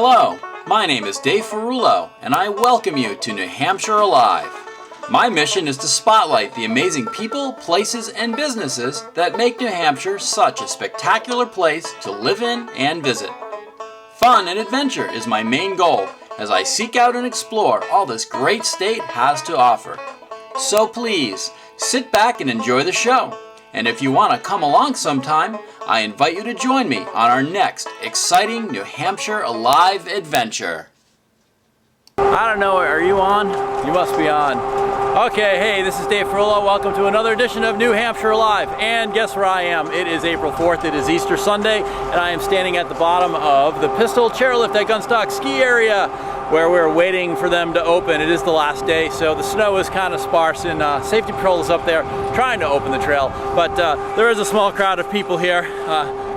Hello, my name is Dave Ferruolo, and I welcome you to New Hampshire Alive. My mission is to spotlight the amazing people, places, and businesses that make New Hampshire such a spectacular place to live in and visit. Fun and adventure is my main goal as I seek out and explore all this great state has to offer. So please, sit back and enjoy the show. And if you want to come along sometime, I invite you to join me on our next exciting New Hampshire Alive adventure. I don't know, are you on? You must be on. Okay, hey, this is Dave Ferruolo. Welcome to another edition of New Hampshire Alive. And guess where I am? It is April 4th, it is Easter Sunday, and I am standing at the bottom of the Pistol Chairlift at Gunstock ski area, where we're waiting for them to open. It is the last day, so the snow is kind of sparse, and safety patrol is up there trying to open the trail. But there is a small crowd of people here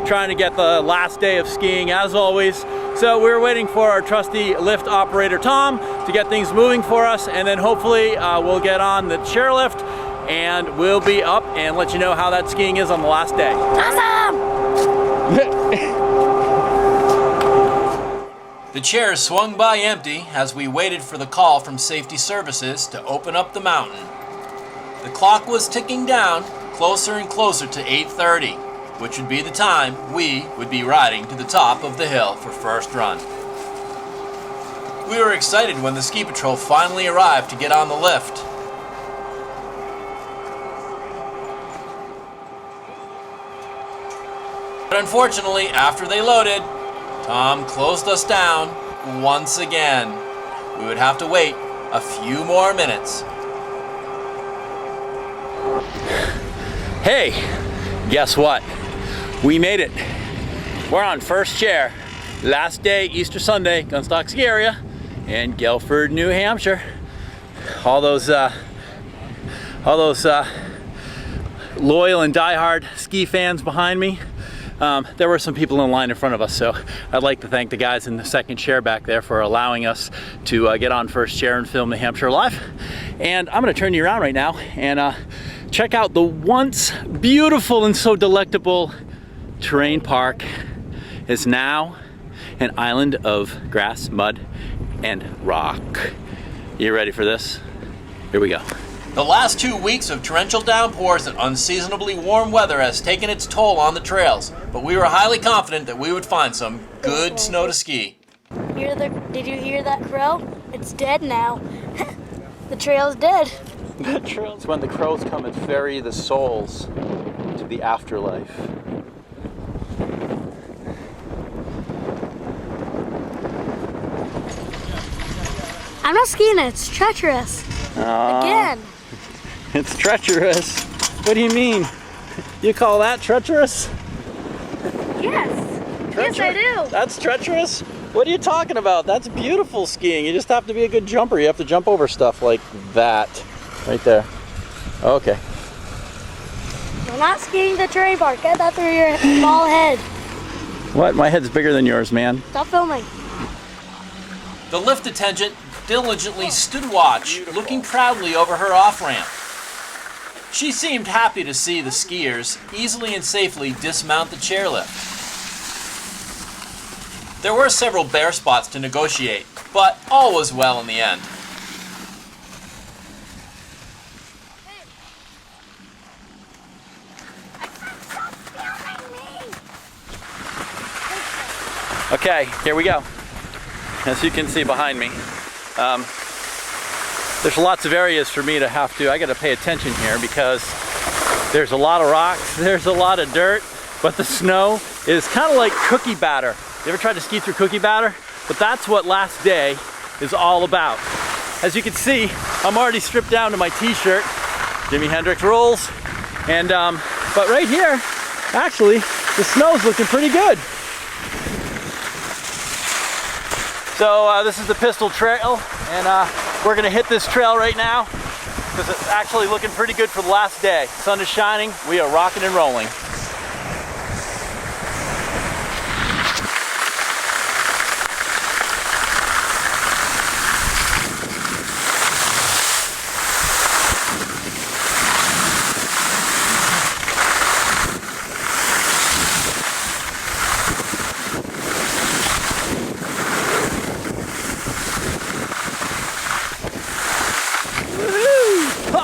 trying to get the last day of skiing, as always. So we're waiting for our trusty lift operator, Tom, to get things moving for us, and then hopefully we'll get on the chairlift, and we'll be up and let you know how that skiing is on the last day. Awesome! The chairs swung by empty as we waited for the call from safety services to open up the mountain. The clock was ticking down, closer and closer to 8:30, which would be the time we would be riding to the top of the hill for first run. We were excited when the ski patrol finally arrived to get on the lift. But unfortunately, after they loaded, Tom closed us down once again. We would have to wait a few more minutes. Hey, guess what? We made it. We're on first chair. Last day, Easter Sunday, Gunstock ski area in Guilford, New Hampshire. All those loyal and diehard ski fans behind me. There were some people in line in front of us, so I'd like to thank the guys in the second chair back there for allowing us to get on first chair and film New Hampshire Live. And I'm going to turn you around right now and check out the once beautiful and so delectable terrain park. Is now an island of grass, mud, and rock. You ready for this? Here we go. The last 2 weeks of torrential downpours and unseasonably warm weather has taken its toll on the trails, but we were highly confident that we would find some good snow to ski. Did you hear that crow? It's dead now. The trail's dead. The trail's when the crows come and ferry the souls to the afterlife. I'm not skiing it, it's treacherous. Again. It's treacherous. What do you mean? You call that treacherous? Yes. Yes, I do. That's treacherous? What are you talking about? That's beautiful skiing. You just have to be a good jumper. You have to jump over stuff like that. Right there. Okay. We're not skiing the terrain park. Get that through your small head. What? My head's bigger than yours, man. Stop filming. The lift attendant diligently stood watch, looking proudly over her off-ramp. She seemed happy to see the skiers easily and safely dismount the chairlift. There were several bare spots to negotiate, but all was well in the end. Okay, here we go. As you can see behind me, there's lots of areas for me to I gotta pay attention here because there's a lot of rocks, there's a lot of dirt, but the snow is kind of like cookie batter. You ever tried to ski through cookie batter? But that's what last day is all about. As you can see, I'm already stripped down to my t-shirt, Jimi Hendrix rules, and but right here, actually, the snow's looking pretty good. So this is the Pistol Trail, and we're gonna hit this trail right now because it's actually looking pretty good for the last day. Sun is shining, we are rocking and rolling. Woohoo! Ha!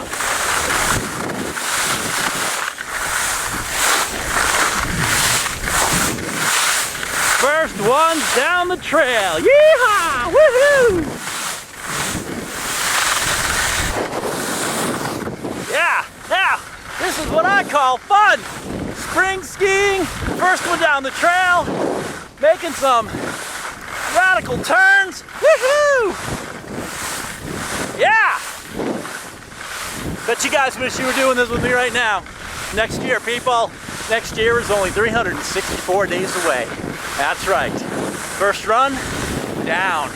First one's down the trail. Yeehaw! Woohoo! Yeah, now, this is what I call fun. Spring skiing, first one down the trail, making some radical turns. Woohoo! Yeah! Bet you guys wish you were doing this with me right now. Next year, people. Next year is only 364 days away. That's right. First run, down.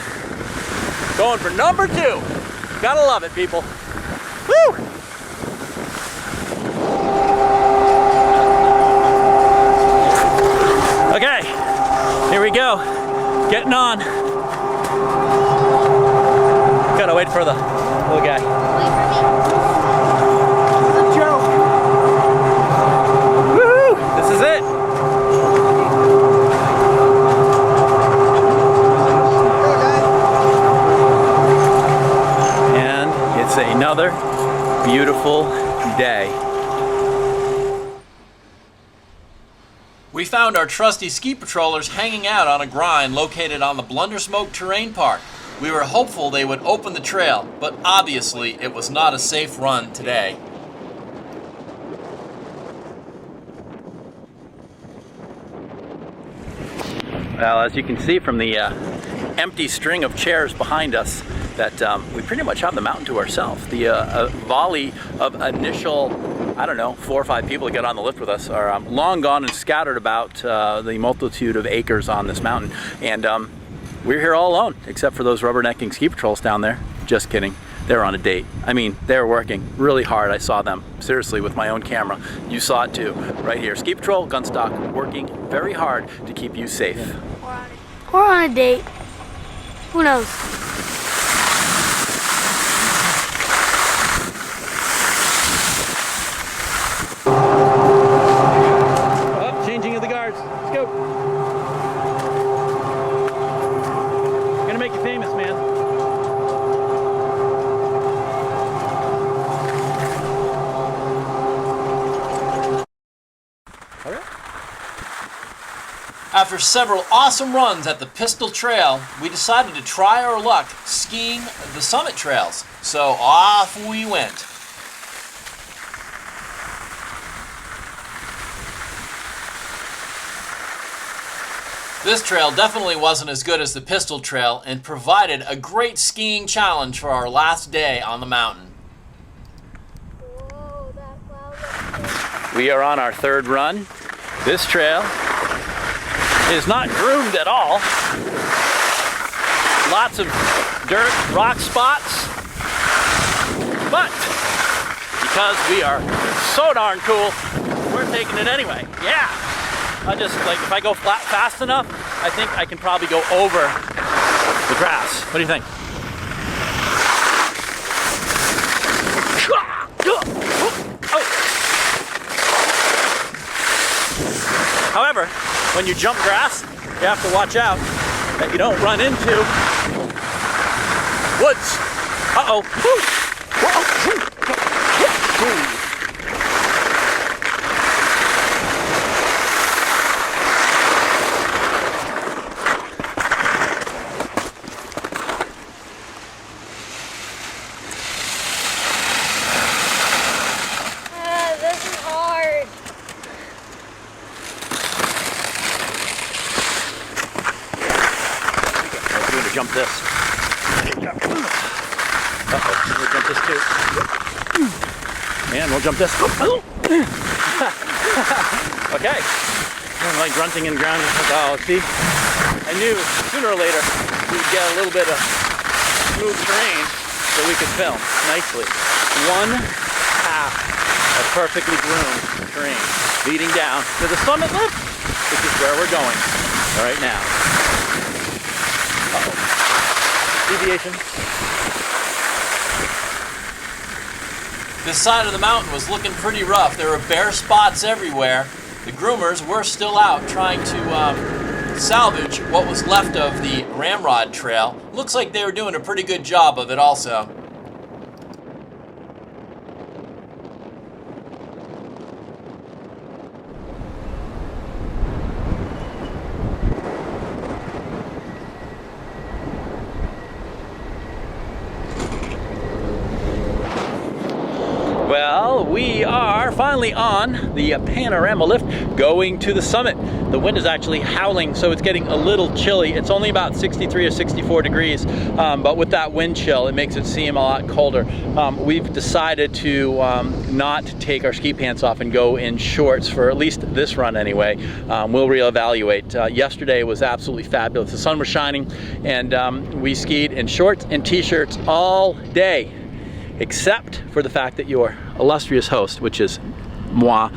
Going for number 2. Gotta love it, people. Woo! Okay, here we go. Getting on. Gotta wait for the little guy. Wait for me. Joe. Woohoo! This is it. And it's another beautiful day. We found our trusty ski patrollers hanging out on a grind located on the Blundersmoke Terrain Park. We were hopeful they would open the trail, but obviously it was not a safe run today. Well, as you can see from the empty string of chairs behind us, that we pretty much have the mountain to ourselves. The volley of initial, I don't know, 4 or 5 people that got on the lift with us are long gone and scattered about the multitude of acres on this mountain. And we're here all alone, except for those rubbernecking ski patrols down there. Just kidding. They're on a date. I mean, they're working really hard. I saw them, seriously, with my own camera. You saw it too, right here. Ski Patrol, Gunstock, working very hard to keep you safe. We're on a date. Who knows? Oh, changing of the guards. Let's go. Gonna make you famous, man. All right. After several awesome runs at the Pistol Trail, we decided to try our luck skiing the summit trails. So off we went. This trail definitely wasn't as good as the Pistol Trail and provided a great skiing challenge for our last day on the mountain. Whoa, that cloud looks good. We are on our 3rd run. This trail is not groomed at all. Lots of dirt, rock spots. But because we are so darn cool, we're taking it anyway. Yeah. I just, like, if I go fast enough, I think I can probably go over the grass. What do you think? However, when you jump grass, you have to watch out that you don't run into woods. Uh-oh. This is hard. We're going to jump this. Uh-oh, we'll jump this too. And we'll jump this. Okay. I'm like grunting and grounding. Oh, see? I knew sooner or later we'd get a little bit of smooth terrain so we could film nicely. 1/2 of perfectly groomed terrain leading down to the summit lift, which is where we're going right now. Uh-oh. Deviation. This side of the mountain was looking pretty rough. There were bare spots everywhere. The groomers were still out trying to salvage what was left of the ramrod trail. Looks like they were doing a pretty good job of it also. Well, we are finally on the panorama lift going to the summit. The wind is actually howling, so it's getting a little chilly. It's only about 63 or 64 degrees, but with that wind chill, it makes it seem a lot colder. We've decided to not take our ski pants off and go in shorts for at least this run anyway. We'll reevaluate. Yesterday was absolutely fabulous. The sun was shining, and we skied in shorts and t-shirts all day, except for the fact that your illustrious host, which is moi,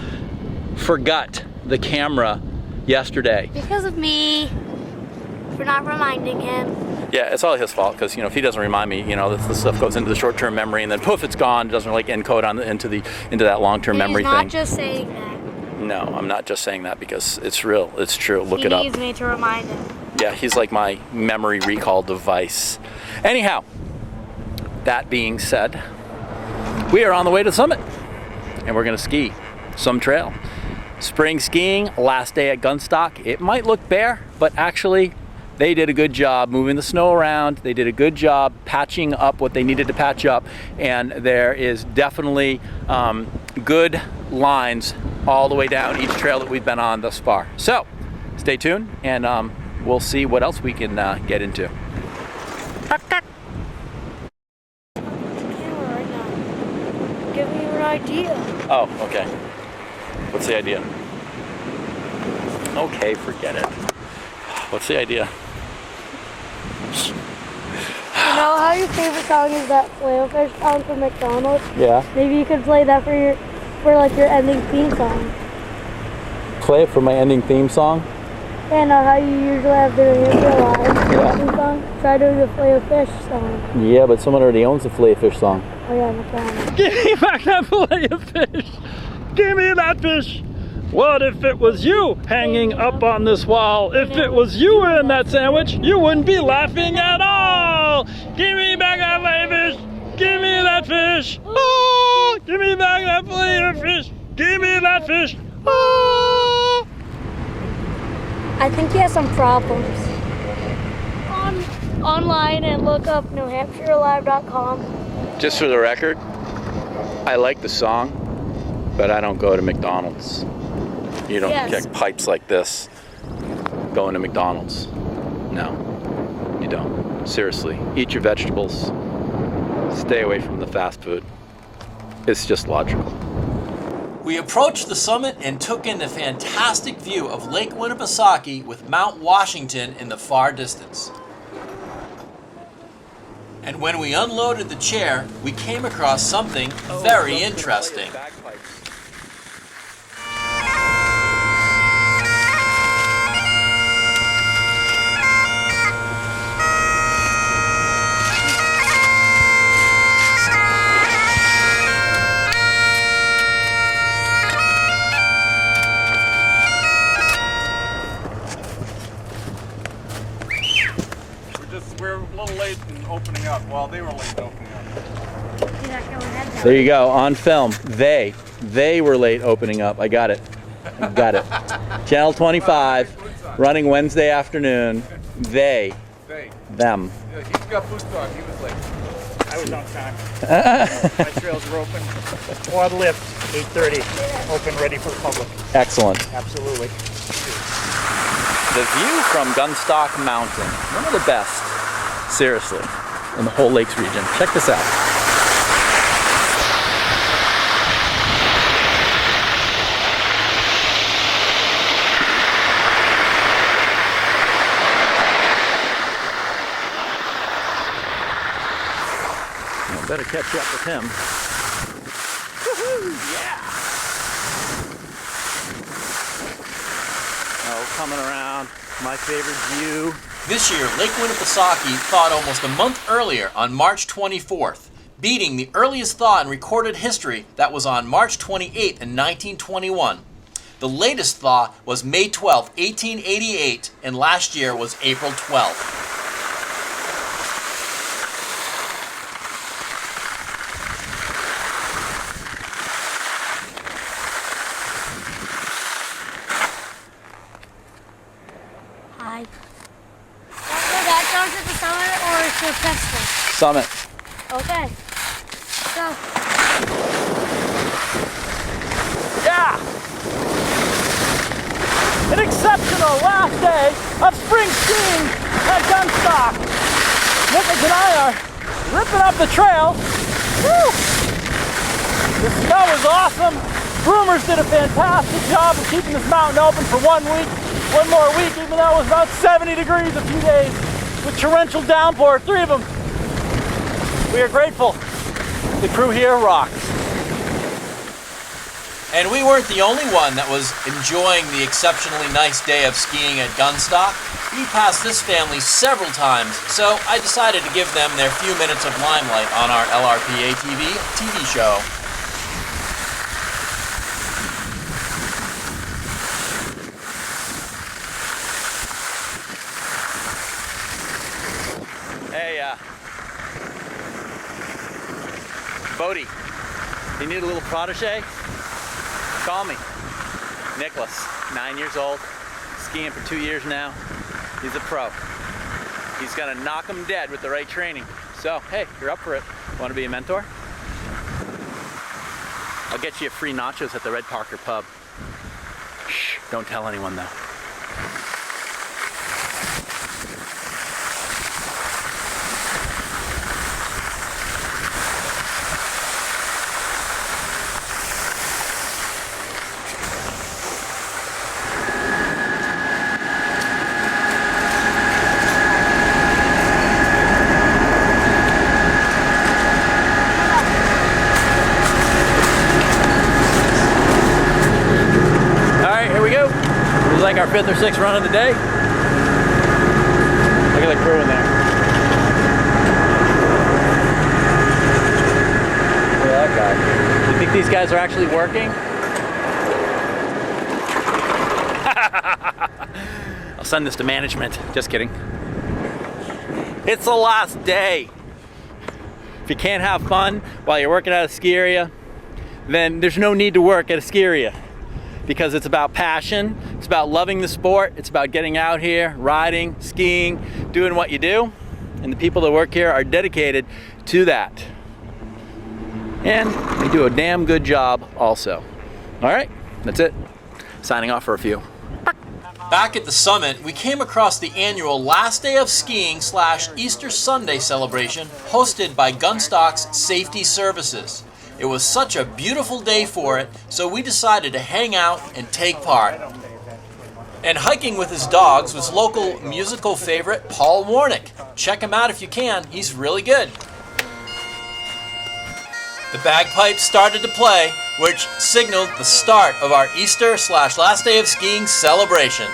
forgot the camera yesterday. Because of me, for not reminding him. Yeah, it's all his fault, because if he doesn't remind me, this stuff goes into the short-term memory, and then poof, it's gone. It doesn't encode into that long-term memory thing. He's not just saying that. No, I'm not just saying that, because it's real. It's true. Look it up. He needs me to remind him. Yeah, he's like my memory recall device. Anyhow, that being said, we are on the way to the summit, and we're going to ski some trail. Spring skiing, last day at Gunstock. It might look bare, but actually they did a good job moving the snow around. They did a good job patching up what they needed to patch up, and there is definitely good lines all the way down each trail that we've been on thus far. So stay tuned, and we'll see what else we can get into. Give me an idea. Oh, okay. What's the idea? Okay, forget it. What's the idea? You know how your favorite song is that Filet-O-Fish song from McDonald's? Yeah. Maybe you could play that for your ending theme song. Play it for my ending theme song? Yeah, know how you usually have the Live Yeah. theme song? Try doing the Filet-O-Fish song. Yeah, but someone already owns the Filet-O-Fish song. Oh yeah, McDonald's. Give me back that Filet-O-Fish! Give me that fish! What if it was you hanging up on this wall? If it was you in that sandwich, you wouldn't be laughing at all! Give me back that Filet-O-Fish! Give me that fish! Oh! Give me back that Filet-O-Fish! Give me that fish! Oh! I think he has some problems. Online and look up NewHampshireAlive.com. Just for the record, I like the song, but I don't go to McDonald's. You don't get pipes like this going to McDonald's. No, you don't. Seriously, eat your vegetables. Stay away from the fast food. It's just logical. We approached the summit and took in the fantastic view of Lake Winnipesaukee with Mount Washington in the far distance. And when we unloaded the chair, we came across something very interesting. We're a little late in opening up. Well, they were late in opening up. There you go, on film. They were late opening up. I got it. Got it. Channel 25, running Wednesday afternoon. Them. Yeah, he's got Gunstock. He was late. I was on time. My trails were open. Quad lift, 8:30. Open, ready for the public. Excellent. Absolutely. The view from Gunstock Mountain, one of the best, seriously, in the whole Lakes region. Check this out. I better catch up with him. Woohoo! Yeah! Oh, coming around, my favorite view. This year, Lake Winnipesaukee thawed almost a month earlier on March 24th, beating the earliest thaw in recorded history that was on March 28th in 1921. The latest thaw was May 12, 1888, and last year was April 12th. Hi. That goes at the summit or it's your festival? Summit. Okay. So. Yeah! An exceptional last day of spring skiing at Gunstock. Nicholas and I are ripping up the trail. Woo! The snow was awesome. Groomers did a fantastic job of keeping this mountain open for 1 week. One more week, even though it was about 70 degrees a few days with torrential downpour, 3 of them. We are grateful. The crew here rocks. And we weren't the only one that was enjoying the exceptionally nice day of skiing at Gunstock. We passed this family several times, so I decided to give them their few minutes of limelight on our LRPA TV show. Hey, Bodie, you need a little protege? Call me. Nicholas, 9 years old, skiing for 2 years now. He's a pro. He's gonna knock him dead with the right training. So, hey, you're up for it. Want to be a mentor? I'll get you a free nachos at the Red Parker pub. Shh, don't tell anyone though. Like our 5th or 6th run of the day. Look at the crew in there. Look at that guy. You think these guys are actually working? I'll send this to management. Just kidding. It's the last day. If you can't have fun while you're working at a ski area, then there's no need to work at a ski area. Because it's about passion, it's about loving the sport, it's about getting out here, riding, skiing, doing what you do, and the people that work here are dedicated to that. And they do a damn good job also. All right, that's it. Signing off for a few. Back at the summit, we came across the annual last day of skiing / Easter Sunday celebration hosted by Gunstock's Safety Services. It was such a beautiful day for it, so we decided to hang out and take part. And hiking with his dogs was local musical favorite Paul Warnick. Check him out if you can, he's really good. The bagpipes started to play, which signaled the start of our Easter / last day of skiing celebration.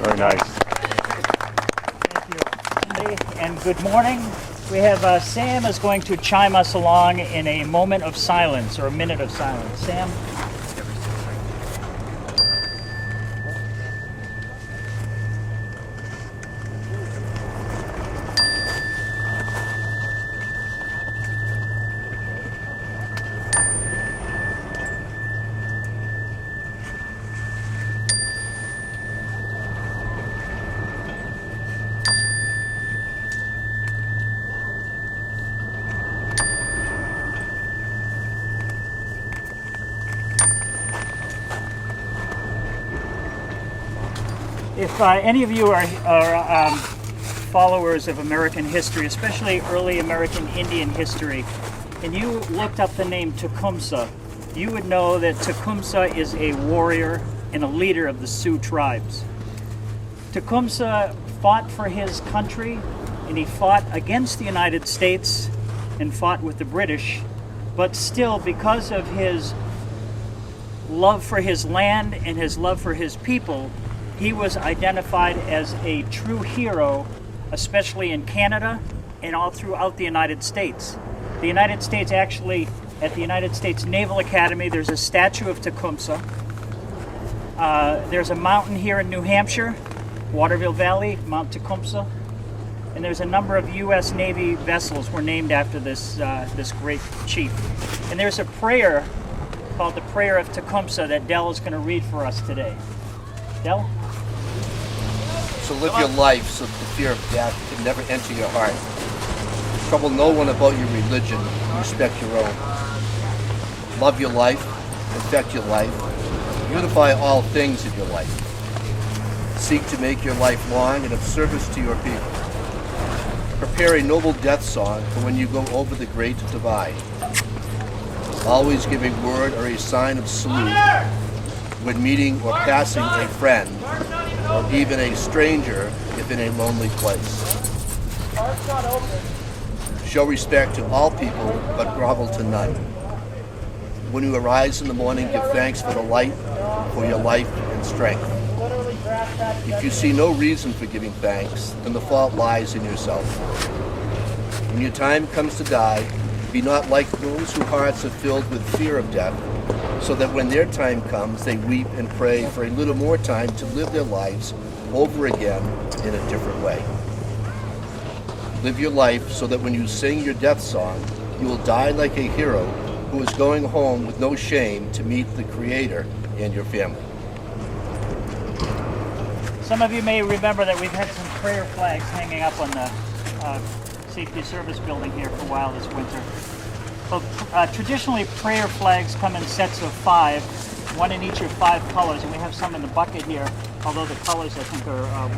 Very nice. Thank you, Cindy, and good morning. We have Sam is going to chime us along in a moment of silence, or a minute of silence. Sam? If any of you are followers of American history, especially early American Indian history, and you looked up the name Tecumseh, you would know that Tecumseh is a warrior and a leader of the Sioux tribes. Tecumseh fought for his country, and he fought against the United States and fought with the British, but still, because of his love for his land and his love for his people, he was identified as a true hero, especially in Canada and all throughout the United States. The United States actually, at the United States Naval Academy, there's a statue of Tecumseh. There's a mountain here in New Hampshire, Waterville Valley, Mount Tecumseh. And there's a number of U.S. Navy vessels were named after this great chief. And there's a prayer called the Prayer of Tecumseh that Dell is going to read for us today. Dell? So live your life so that the fear of death can never enter your heart. Trouble no one about your religion, respect your own. Love your life, perfect your life, unify all things in your life. Seek to make your life long and of service to your people. Prepare a noble death song for when you go over the great divide. Always give a word or a sign of salute when meeting or passing a friend, or even a stranger if in a lonely place. Show respect to all people, but grovel to none. When you arise in the morning, give thanks for the light, for your life and strength. If you see no reason for giving thanks, then the fault lies in yourself. When your time comes to die, be not like those whose hearts are filled with fear of death, so that when their time comes, they weep and pray for a little more time to live their lives over again in a different way. Live your life so that when you sing your death song, you will die like a hero who is going home with no shame to meet the Creator and your family. Some of you may remember that we've had some prayer flags hanging up on the Safety Service building here for a while this winter. Well, traditionally, prayer flags come in sets of 5, one in each of 5 colors, and we have some in the bucket here, although the colors I think are a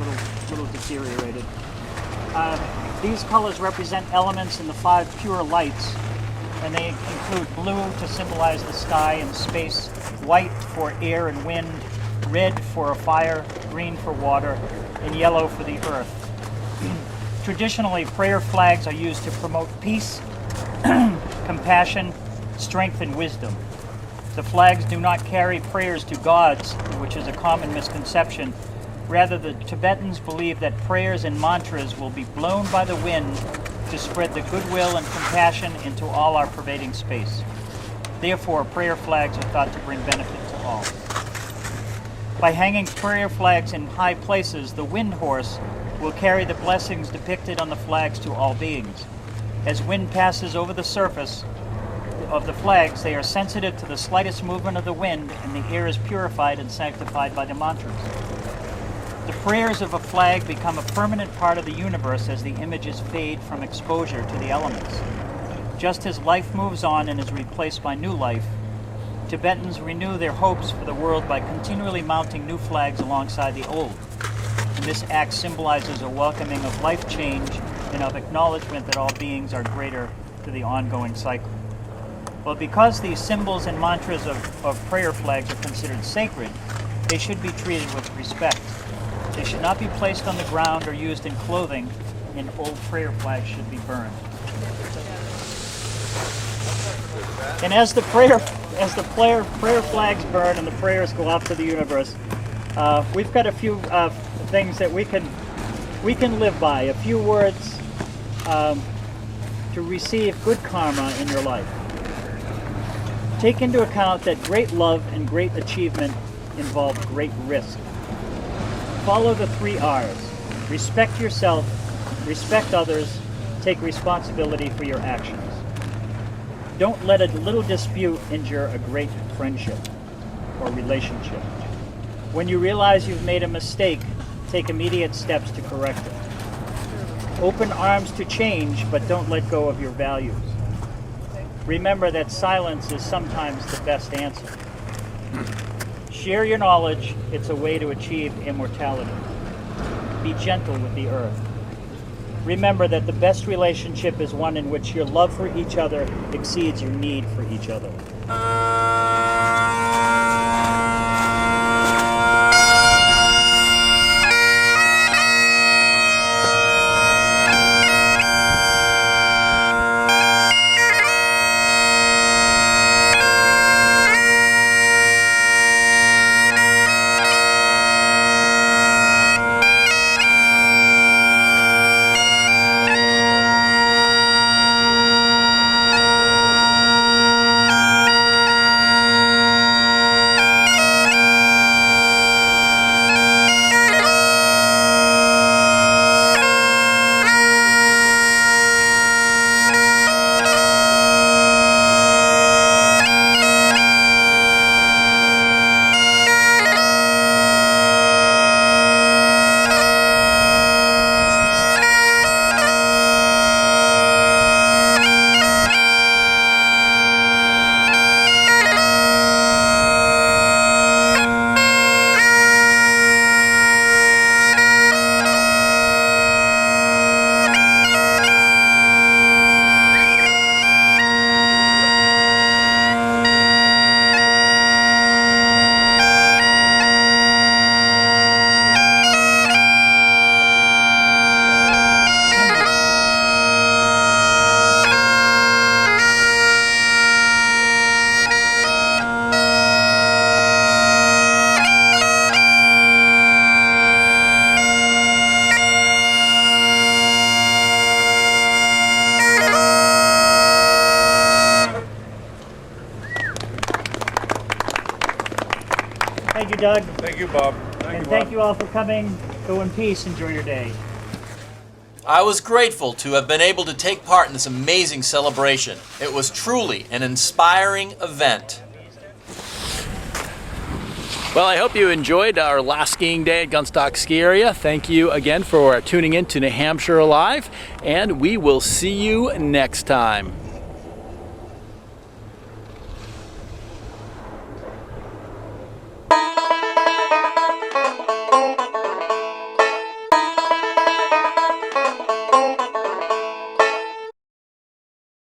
little deteriorated. These colors represent elements in the 5 pure lights, and they include blue to symbolize the sky and space, white for air and wind, red for a fire, green for water, and yellow for the earth. Traditionally, prayer flags are used to promote peace, compassion, strength, and wisdom. The flags do not carry prayers to gods, which is a common misconception. Rather, the Tibetans believe that prayers and mantras will be blown by the wind to spread the goodwill and compassion into all our pervading space. Therefore, prayer flags are thought to bring benefit to all. By hanging prayer flags in high places, the wind horse will carry the blessings depicted on the flags to all beings. As wind passes over the surface of the flags, they are sensitive to the slightest movement of the wind, and the air is purified and sanctified by the mantras. The prayers of a flag become a permanent part of the universe as the images fade from exposure to the elements. Just as life moves on and is replaced by new life, Tibetans renew their hopes for the world by continually mounting new flags alongside the old. And this act symbolizes a welcoming of life change and of acknowledgement that all beings are greater to the ongoing cycle. Well, because these symbols and mantras of prayer flags are considered sacred, they should be treated with respect. They should not be placed on the ground or used in clothing, and old prayer flags should be burned. And as the prayer flags burn and the prayers go out to the universe, we've got a few things that we can live by, a few words to receive good karma in your life. Take into account that great love and great achievement involve great risk. Follow the 3 R's. Respect yourself, respect others, take responsibility for your actions. Don't let a little dispute injure a great friendship or relationship. When you realize you've made a mistake, take immediate steps to correct it. Open arms to change, but don't let go of your values. Remember that silence is sometimes the best answer. Share your knowledge. It's a way to achieve immortality. be gentle with the earth. Remember that the best relationship is one in which your love for each other exceeds your need for each other. Thank you, Doug. Thank you, Bob. Thank you all for coming. Go in peace. Enjoy your day. I was grateful to have been able to take part in this amazing celebration. It was truly an inspiring event. Well, I hope you enjoyed our last skiing day at Gunstock Ski Area. Thank you again for tuning in to New Hampshire Alive, and we will see you next time.